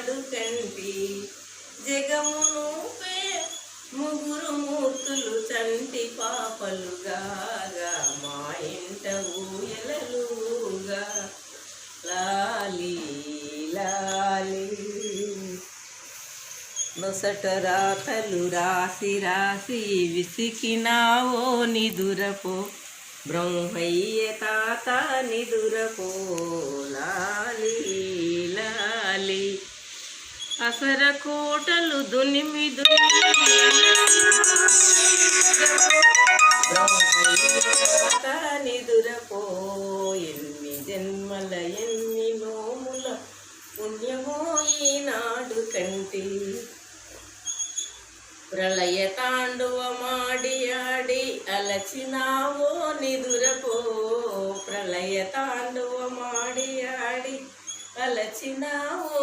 ఈనాడు కంటి జగమును ముగ్గురు మూర్తులు చంటి పాపలుగా మా ఇంట ఊయలలుగా లాలి లాలి నొసట రాతలు రాసి రాసి విసికినావో నిదురపో బ్రహ్మయ్య తాత నిదురపో లాలి లాలి అసర కోటలు దునిమి తాత నిదురపో ఎన్ని జన్మల ఎన్ని నోముల పుణ్యమో ఈనాడు కంటి ప్రళయ తాండవమాడి ఆడి అలచినావో నిదురపో ప్రళయ తాండవమాడి ఆడి అలచినావో